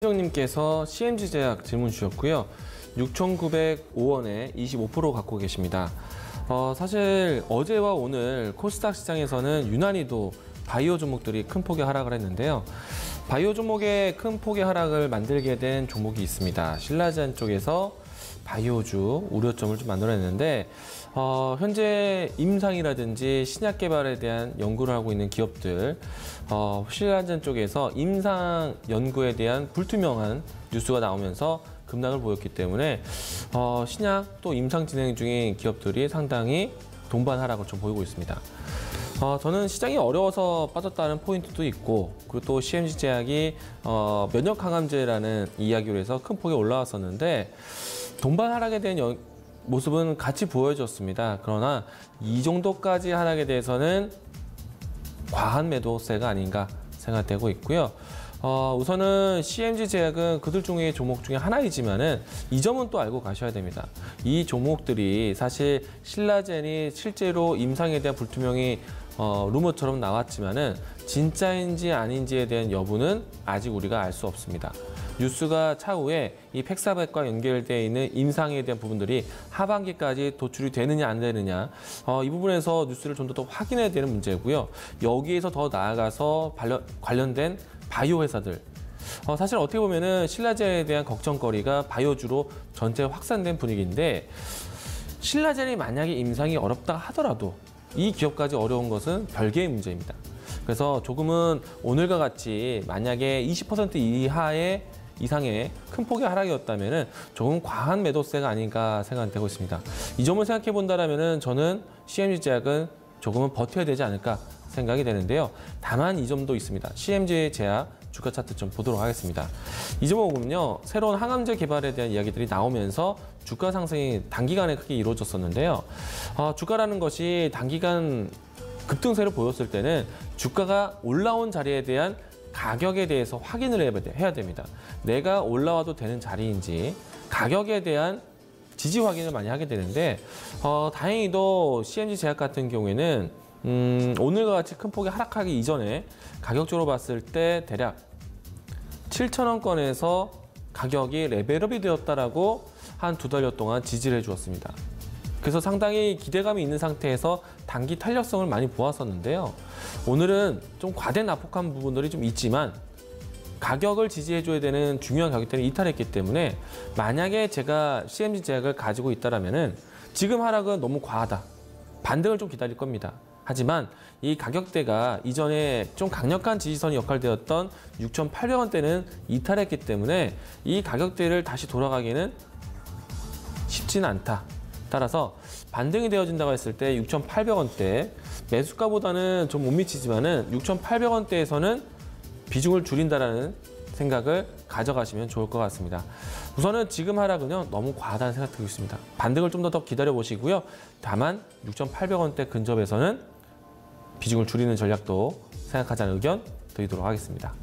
님께서 CMG제약 질문 주셨고요. 6,905원에 25% 갖고 계십니다. 사실 어제와 오늘 코스닥 시장에서는 유난히도 바이오 종목들이 큰 폭의 하락을 했는데요. 바이오 종목의 큰 폭의 하락을 만들게 된 종목이 있습니다. 신라젠 쪽에서 바이오주 우려점을 좀 만들어냈는데 현재 임상이라든지 신약 개발에 대한 연구를 하고 있는 기업들 신라젠 쪽에서 임상 연구에 대한 불투명한 뉴스가 나오면서 급락을 보였기 때문에 신약 또 임상 진행 중인 기업들이 상당히 동반 하락을 좀 보이고 있습니다. 저는 시장이 어려워서 빠졌다는 포인트도 있고, 그리고 또 CMG제약이 면역 항암제라는 이야기로 해서 큰 폭에 올라왔었는데 동반 하락에 대한 모습은 같이 보여졌습니다. 그러나 이 정도까지 하락에 대해서는 과한 매도세가 아닌가 생각되고 있고요. 우선은 CMG제약은 그들 중에 종목 중에 하나이지만은 이 점은 또 알고 가셔야 됩니다. 이 종목들이 사실 신라젠이 실제로 임상에 대한 불투명이 루머처럼 나왔지만은 진짜인지 아닌지에 대한 여부는 아직 우리가 알 수 없습니다. 뉴스가 차후에 이 팩사백과 연결되어 있는 임상에 대한 부분들이 하반기까지 도출이 되느냐 안 되느냐 이 부분에서 뉴스를 좀 더 확인해야 되는 문제고요. 여기에서 더 나아가서 관련된 바이오 회사들 사실 어떻게 보면은 신라젠에 대한 걱정거리가 바이오주로 전체 확산된 분위기인데 신라젠이 만약에 임상이 어렵다 하더라도 이 기업까지 어려운 것은 별개의 문제입니다. 그래서 조금은 오늘과 같이 만약에 20% 이상의 큰 폭의 하락이었다면 조금 과한 매도세가 아닌가 생각되고 있습니다. 이 점을 생각해 본다면 저는 CMG제약은 조금은 버텨야 되지 않을까 생각이 되는데요. 다만 이 점도 있습니다. CMG제약 주가 차트 좀 보도록 하겠습니다. 이 종목은요, 새로운 항암제 개발에 대한 이야기들이 나오면서 주가 상승이 단기간에 크게 이루어졌었는데요. 주가라는 것이 단기간 급등세를 보였을 때는 주가가 올라온 자리에 대한 가격에 대해서 확인을 해야 됩니다. 내가 올라와도 되는 자리인지 가격에 대한 지지 확인을 많이 하게 되는데 다행히도 CMG제약 같은 경우에는 오늘과 같이 큰 폭이 하락하기 이전에 가격적으로 봤을 때 대략 7,000원권에서 가격이 레벨업이 되었다라고 한 2달여 동안 지지를 해주었습니다. 그래서 상당히 기대감이 있는 상태에서 단기 탄력성을 많이 보았었는데요. 오늘은 좀 과대 낙폭한 부분들이 좀 있지만 가격을 지지해줘야 되는 중요한 가격대를 이탈했기 때문에 만약에 제가 CMG제약을 가지고 있다라면은 지금 하락은 너무 과하다. 반등을 좀 기다릴 겁니다. 하지만 이 가격대가 이전에 좀 강력한 지지선이 역할되었던 6,800원대는 이탈했기 때문에 이 가격대를 다시 돌아가기는 쉽지는 않다. 따라서 반등이 되어진다고 했을 때 6,800원대 매수가보다는 좀 못 미치지만은 6,800원대에서는 비중을 줄인다라는 생각을 가져가시면 좋을 것 같습니다. 우선은 지금 하락은요 너무 과하다는 생각이 들고 있습니다. 반등을 좀 더 기다려 보시고요. 다만 6,800원대 근접에서는 비중을 줄이는 전략도 생각하자는 의견 드리도록 하겠습니다.